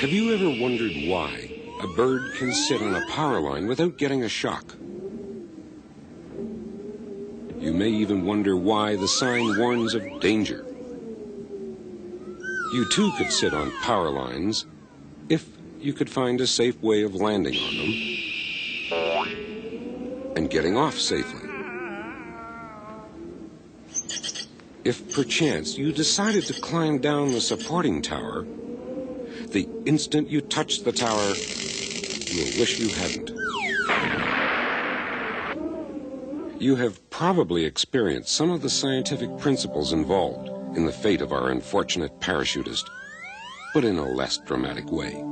Have you ever wondered why a bird can sit on a power line without getting a shock? You may even wonder why the sign warns of danger. You too could sit on power lines if you could find a safe way of landing on them and getting off safely. If perchance you decided to climb down the supporting tower, the instant you touch the tower, you'll wish you hadn't. You have probably experienced some of the scientific principles involved in the fate of our unfortunate parachutist, but in a less dramatic way.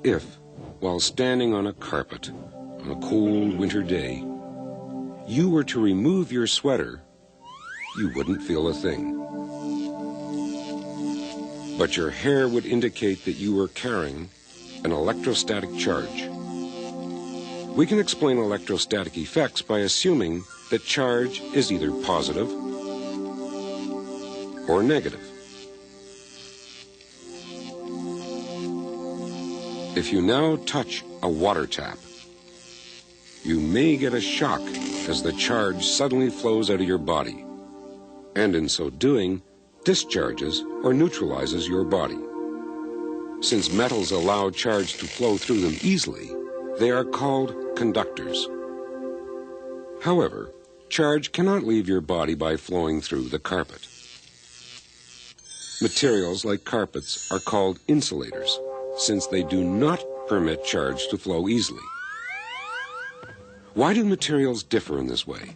If, while standing on a carpet on a cold winter day, you were to remove your sweater, you wouldn't feel a thing. But your hair would indicate that you were carrying an electrostatic charge. We can explain electrostatic effects by assuming that charge is either positive or negative. If you now touch a water tap, you may get a shock as the charge suddenly flows out of your body, and in so doing, discharges or neutralizes your body. Since metals allow charge to flow through them easily, they are called conductors. However, charge cannot leave your body by flowing through the carpet. Materials like carpets are called insulators, since they do not permit charge to flow easily. Why do materials differ in this way?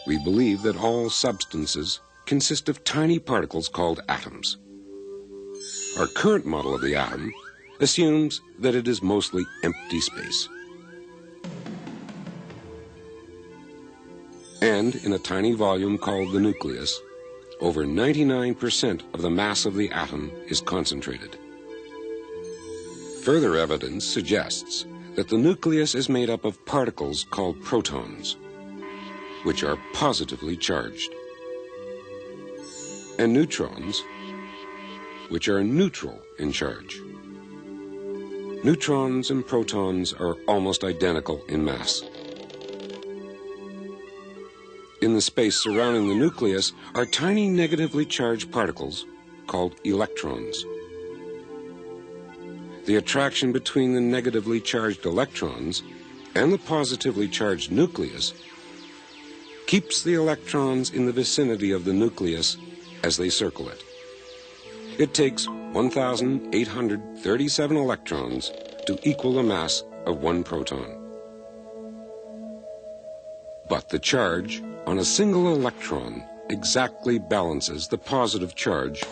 We believe that all substances consist of tiny particles called atoms. Our current model of the atom assumes that it is mostly empty space. And in a tiny volume called the nucleus, over 99% of the mass of the atom is concentrated. Further evidence suggests that the nucleus is made up of particles called protons, which are positively charged, and neutrons, which are neutral in charge. Neutrons and protons are almost identical in mass. In the space surrounding the nucleus are tiny negatively charged particles called electrons. The attraction between the negatively charged electrons and the positively charged nucleus keeps the electrons in the vicinity of the nucleus as they circle it. It takes 1,837 electrons to equal the mass of one proton. But the charge on a single electron exactly balances the positive charge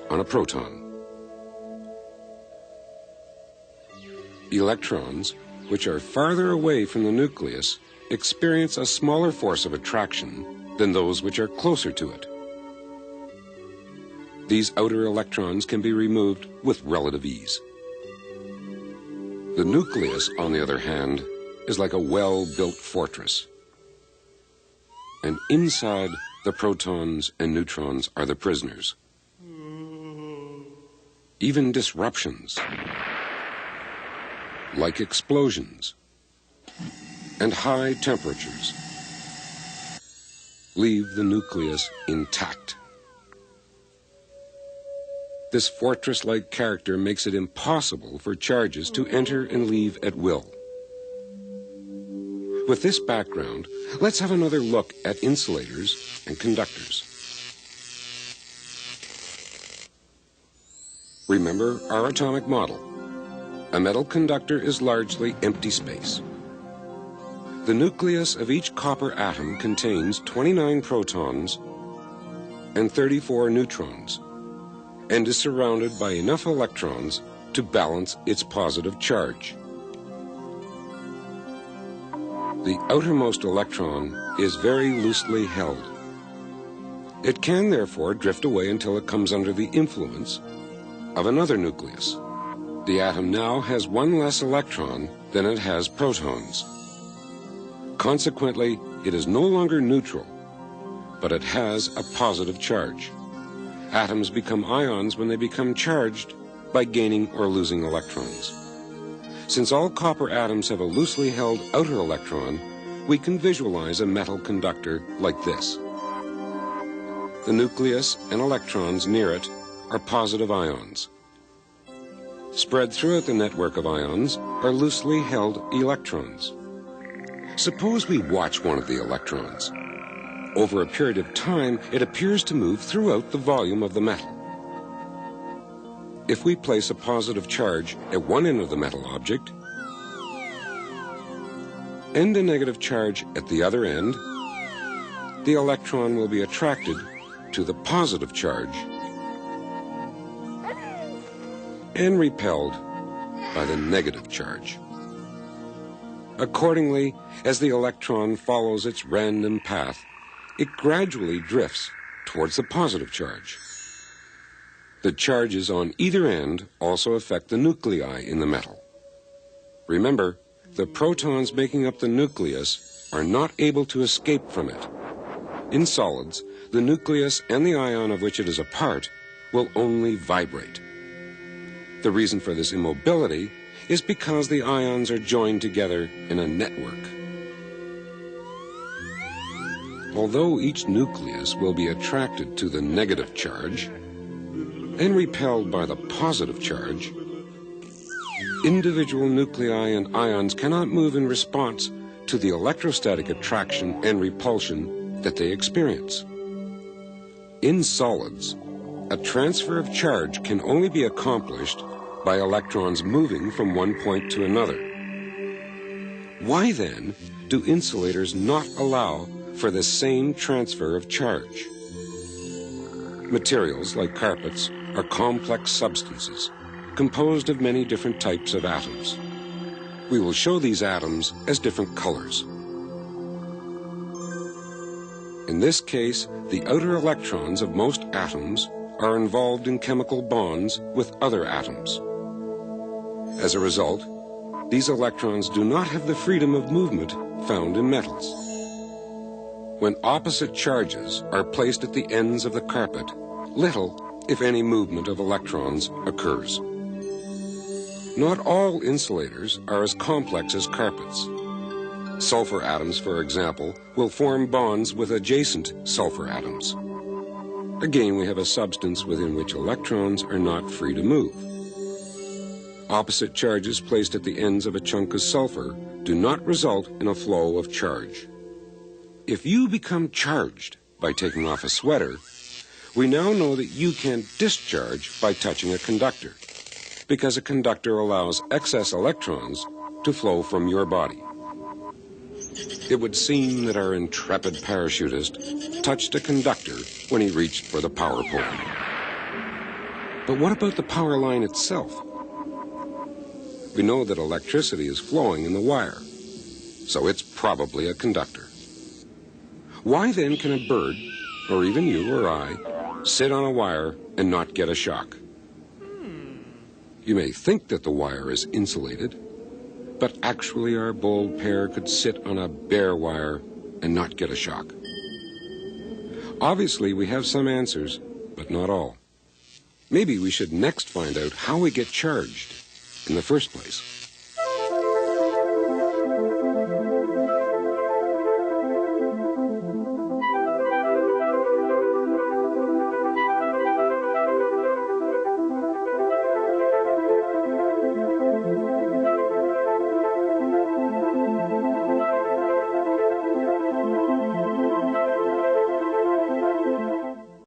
on a proton. Electrons, which are farther away from the nucleus, experience a smaller force of attraction than those which are closer to it. These outer electrons can be removed with relative ease. The nucleus, on the other hand, is like a well-built fortress. And inside, the protons and neutrons are the prisoners. Even disruptions, like explosions and high temperatures, leave the nucleus intact. This fortress-like character makes it impossible for charges to enter and leave at will. With this background, let's have another look at insulators and conductors. Remember our atomic model. A metal conductor is largely empty space. The nucleus of each copper atom contains 29 protons and 34 neutrons, and is surrounded by enough electrons to balance its positive charge. The outermost electron is very loosely held. It can therefore drift away until it comes under the influence of another nucleus. The atom now has one less electron than it has protons. Consequently, it is no longer neutral, but it has a positive charge. Atoms become ions when they become charged by gaining or losing electrons. Since all copper atoms have a loosely held outer electron, we can visualize a metal conductor like this. The nucleus and electrons near it are positive ions. Spread throughout the network of ions are loosely held electrons. Suppose we watch one of the electrons. Over a period of time, it appears to move throughout the volume of the metal. If we place a positive charge at one end of the metal object and a negative charge at the other end, the electron will be attracted to the positive charge and repelled by the negative charge. Accordingly, as the electron follows its random path, it gradually drifts towards the positive charge. The charges on either end also affect the nuclei in the metal. Remember, the protons making up the nucleus are not able to escape from it. In solids, the nucleus and the ion of which it is a part will only vibrate. The reason for this immobility is because the ions are joined together in a network. Although each nucleus will be attracted to the negative charge and repelled by the positive charge, individual nuclei and ions cannot move in response to the electrostatic attraction and repulsion that they experience. In solids, a transfer of charge can only be accomplished by electrons moving from one point to another. Why then do insulators not allow for the same transfer of charge? Materials like carpets are complex substances composed of many different types of atoms. We will show these atoms as different colors. In this case, the outer electrons of most atoms are involved in chemical bonds with other atoms. As a result, these electrons do not have the freedom of movement found in metals. When opposite charges are placed at the ends of the carpet, little, if any, movement of electrons occurs. Not all insulators are as complex as carpets. Sulfur atoms, for example, will form bonds with adjacent sulfur atoms. Again, we have a substance within which electrons are not free to move. Opposite charges placed at the ends of a chunk of sulfur do not result in a flow of charge. If you become charged by taking off a sweater, we now know that you can't discharge by touching a conductor, because a conductor allows excess electrons to flow from your body. It would seem that our intrepid parachutist touched a conductor when he reached for the power pole. But what about the power line itself? We know that electricity is flowing in the wire, so it's probably a conductor. Why then can a bird, or even you or I, sit on a wire and not get a shock? You may think that the wire is insulated, but actually our bold pair could sit on a bare wire and not get a shock. Obviously, we have some answers, but not all. Maybe we should next find out how we get charged in the first place.